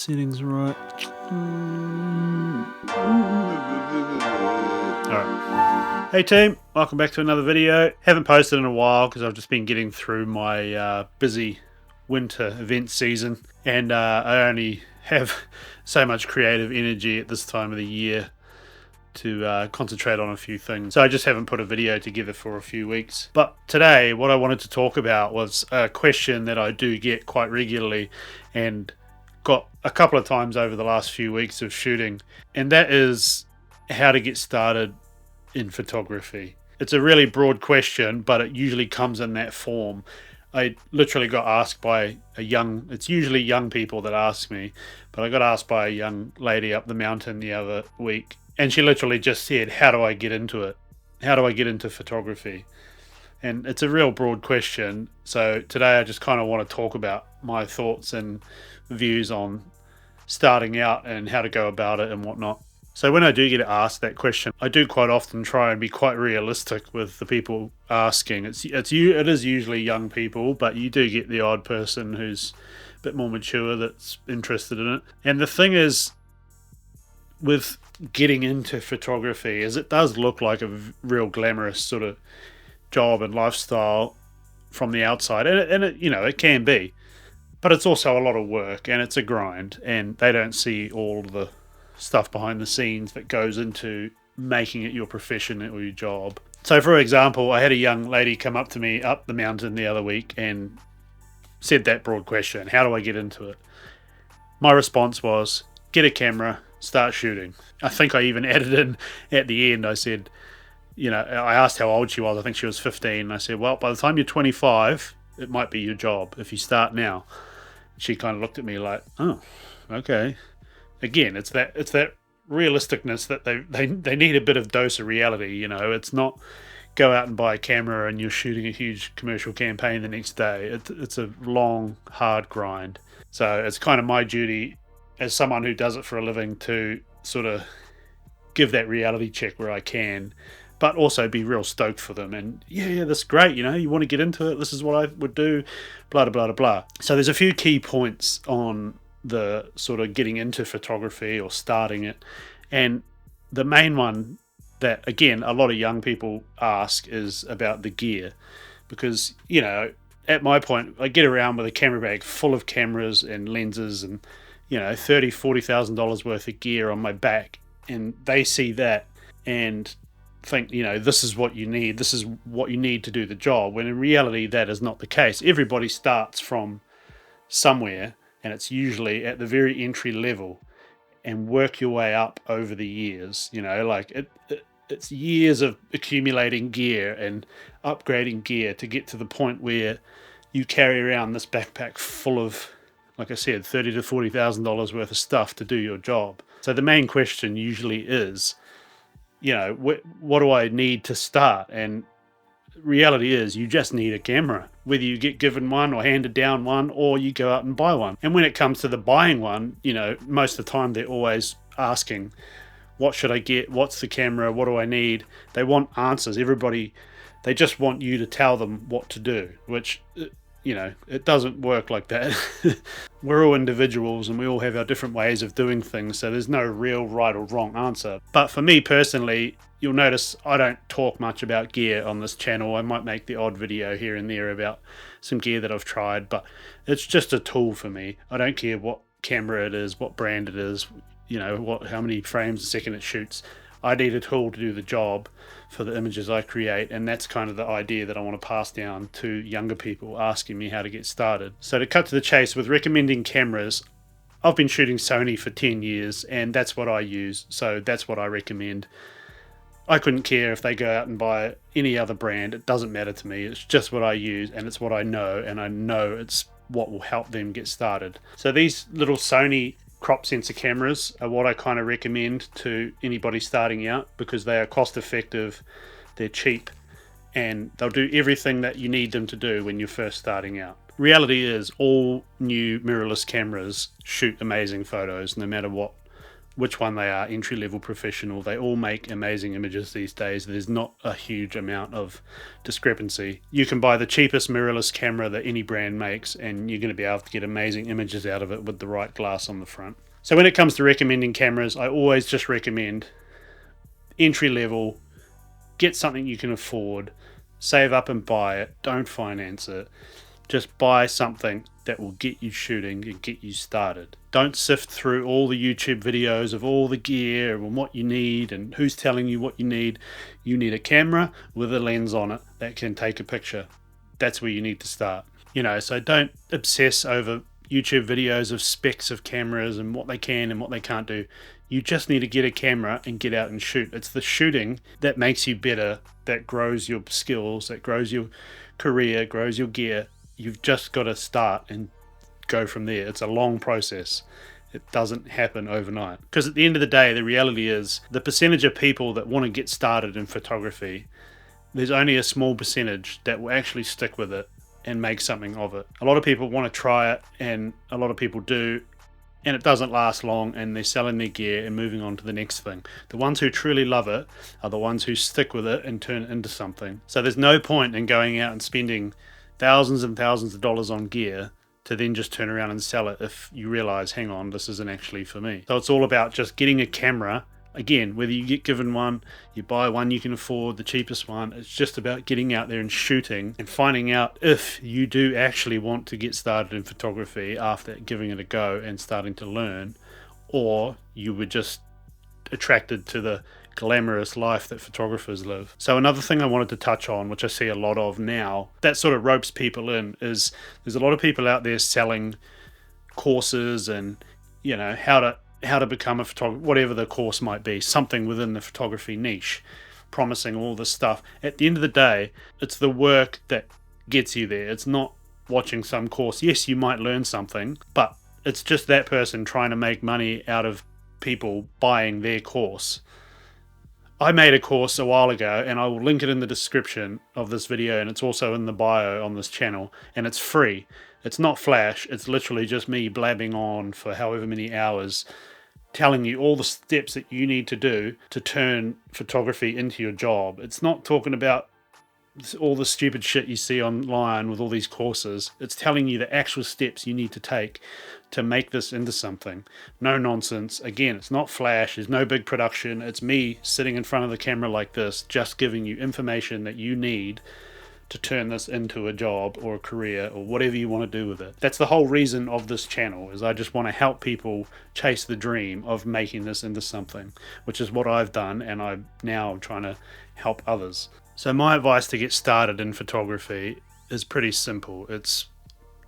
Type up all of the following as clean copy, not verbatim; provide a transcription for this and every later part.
Settings right. Alright. Hey team, welcome back to another video. Haven't posted in a while because I've just been getting through my busy winter event season, and I only have so much creative energy at this time of the year to concentrate on a few things. So I just haven't put a video together for a few weeks. But today, what I wanted to talk about was a question that I do get quite regularly and got a couple of times over the last few weeks of shooting, and that is how to get started in photography. It's a really broad question, but it usually comes in that form. I literally got asked by it's usually young people that ask me, but I got asked by a young lady up the mountain the other week, and she literally just said, how do I get into it? How do I get into photography? And it's a real broad question. So today I just kind of want to talk about my thoughts and views on starting out and how to go about it and whatnot. So when I do get asked that question, I do quite often try and be quite realistic with the people asking. It is usually young people, but you do get the odd person who's a bit more mature that's interested in it. And the thing is, with getting into photography, is it does look like a real glamorous sort of job and lifestyle from the outside, and it, it can be, but it's also a lot of work and it's a grind, and they don't see all the stuff behind the scenes that goes into making it your profession or your job. So for example, I had a young lady come up to me up the mountain the other week and said that broad question, how do I get into it? My response was, get a camera, start shooting. I think I even added in at the end, I said, I asked how old she was. I think she was 15. I said, well, by the time you're 25, it might be your job if you start now. She kind of looked at me like, oh, okay. Again, it's that realisticness that they need a bit of dose of reality. It's not go out and buy a camera and you're shooting a huge commercial campaign the next day. It's a long, hard grind. So it's kind of my duty as someone who does it for a living to sort of give that reality check where I can, but also be real stoked for them. And yeah, that's great. You want to get into it. This is what I would do, blah, blah, blah, blah. So there's a few key points on the sort of getting into photography or starting it. And the main one that, again, a lot of young people ask is about the gear. Because, at my point, I get around with a camera bag full of cameras and lenses and, $30,000, $40,000 worth of gear on my back. And they see that and think, this is what you need. This is what you need to do the job. When in reality, that is not the case. Everybody starts from somewhere, and it's usually at the very entry level, and work your way up over the years. It's years of accumulating gear and upgrading gear to get to the point where you carry around this backpack full of, like I said, $30,000 to $40,000 worth of stuff to do your job. So the main question usually is, what do I need to start? And reality is you just need a camera, whether you get given one or handed down one, or you go out and buy one. And when it comes to the buying one, most of the time they're always asking, what should I get? What's the camera? What do I need? They want answers. They just want you to tell them what to do, which, it doesn't work like that. We're all individuals and we all have our different ways of doing things, so there's no real right or wrong answer. But for me personally, you'll notice I don't talk much about gear on this channel. I might make the odd video here and there about some gear that I've tried, but it's just a tool for me. I don't care what camera it is, what brand it is, how many frames a second it shoots. I need a tool to do the job for the images I create, and that's kind of the idea that I want to pass down to younger people asking me how to get started. So to cut to the chase with recommending cameras, I've been shooting Sony for 10 years and that's what I use, so that's what I recommend. I couldn't care if they go out and buy any other brand. It doesn't matter to me. It's just what I use and it's what I know, and I know it's what will help them get started. So these little Sony crop sensor cameras are what I kind of recommend to anybody starting out, because they are cost effective, they're cheap, and they'll do everything that you need them to do when you're first starting out. Reality is all new mirrorless cameras shoot amazing photos no matter what which one they are, entry level, professional. They all make amazing images these days. There's not a huge amount of discrepancy. You can buy the cheapest mirrorless camera that any brand makes, and you're going to be able to get amazing images out of it with the right glass on the front. So when it comes to recommending cameras, I always just recommend entry level. Get something you can afford, save up and buy it, don't finance it. Just buy something that will get you shooting and get you started. Don't sift through all the YouTube videos of all the gear and what you need and who's telling you what you need. You need a camera with a lens on it that can take a picture. That's where you need to start. So don't obsess over YouTube videos of specs of cameras and what they can and what they can't do. You just need to get a camera and get out and shoot. It's the shooting that makes you better, that grows your skills, that grows your career, grows your gear. You've just got to start and go from there. It's a long process. It doesn't happen overnight. Because at the end of the day, the reality is the percentage of people that want to get started in photography, there's only a small percentage that will actually stick with it and make something of it. A lot of people want to try it, and a lot of people do, and it doesn't last long, and they're selling their gear and moving on to the next thing. The ones who truly love it are the ones who stick with it and turn it into something. So there's no point in going out and spending thousands and thousands of dollars on gear to then just turn around and sell it if you realize, hang on, this isn't actually for me. So it's all about just getting a camera. Again, whether you get given one, you buy one you can afford, the cheapest one, it's just about getting out there and shooting and finding out if you do actually want to get started in photography after giving it a go and starting to learn, or you were just attracted to the glamorous life that photographers live. So another thing I wanted to touch on, which I see a lot of now, that sort of ropes people in, is there's a lot of people out there selling courses and how to become a photographer, whatever the course might be, something within the photography niche, promising all this stuff. At the end of the day, it's the work that gets you there. It's not watching some course. Yes, you might learn something, but it's just that person trying to make money out of people buying their course. I made a course a while ago, and I will link it in the description of this video, and it's also in the bio on this channel, and it's free. It's not flash, it's literally just me blabbing on for however many hours, telling you all the steps that you need to do to turn photography into your job. It's not talking about all the stupid shit you see online with all these courses. It's telling you the actual steps you need to take to make this into something. No nonsense. Again, it's not flash, there's no big production. It's me sitting in front of the camera like this, just giving you information that you need to turn this into a job or a career or whatever you want to do with it. That's the whole reason of this channel, is I just want to help people chase the dream of making this into something, which is what I've done, and I'm now trying to help others. So my advice to get started in photography is pretty simple. It's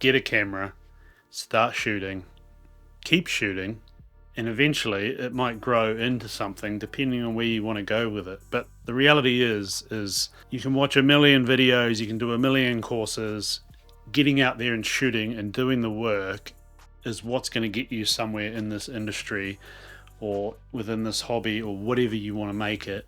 get a camera, start shooting, keep shooting, and eventually it might grow into something depending on where you want to go with it. But the reality is you can watch a million videos, you can do a million courses. Getting out there and shooting and doing the work is what's going to get you somewhere in this industry or within this hobby or whatever you want to make it.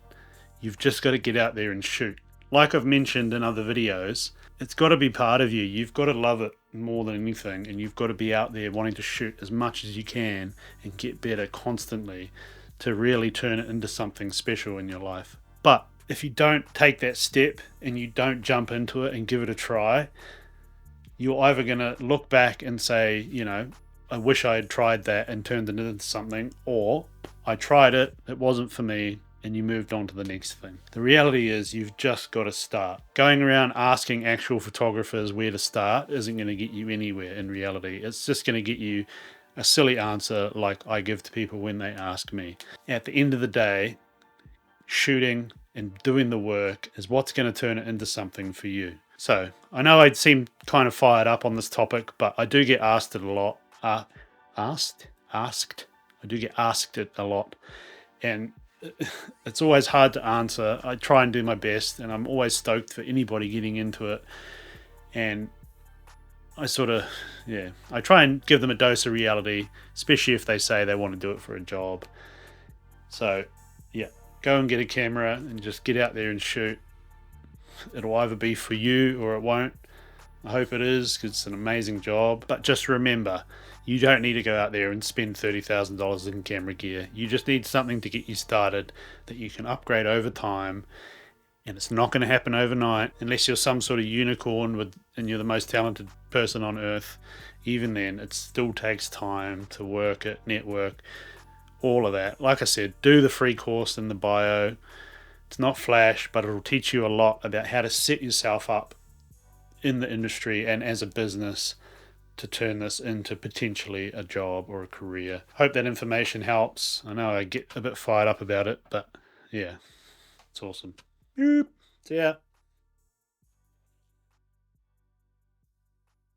You've just got to get out there and shoot. Like I've mentioned in other videos, it's got to be part of you. You've got to love it more than anything, and you've got to be out there wanting to shoot as much as you can and get better constantly to really turn it into something special in your life. But if you don't take that step and you don't jump into it and give it a try, you're either going to look back and say, I wish I had tried that and turned it into something, or I tried it, it wasn't for me, and you moved on to the next thing. The reality is you've just got to start. Going around asking actual photographers where to start isn't going to get you anywhere in reality. It's just going to get you a silly answer like I give to people when they ask me. At the end of the day, shooting and doing the work is what's going to turn it into something for you. So I know I seem kind of fired up on this topic, but I do get asked it a lot. Asked? I do get asked it a lot. And it's always hard to answer. I try and do my best, and I'm always stoked for anybody getting into it. And I I try and give them a dose of reality, especially if they say they want to do it for a job. So, yeah, go and get a camera and just get out there and shoot. It'll either be for you or it won't. I hope it is, because it's an amazing job. But just remember, you don't need to go out there and spend $30,000 in camera gear. You just need something to get you started that you can upgrade over time. And it's not going to happen overnight unless you're some sort of unicorn and you're the most talented person on earth. Even then, it still takes time to work it, network, all of that. Like I said, do the free course in the bio. It's not flash, but it'll teach you a lot about how to set yourself up in the industry and as a business to turn this into potentially a job or a career. Hope that information helps. I know I get a bit fired up about it, but yeah, it's awesome. See ya.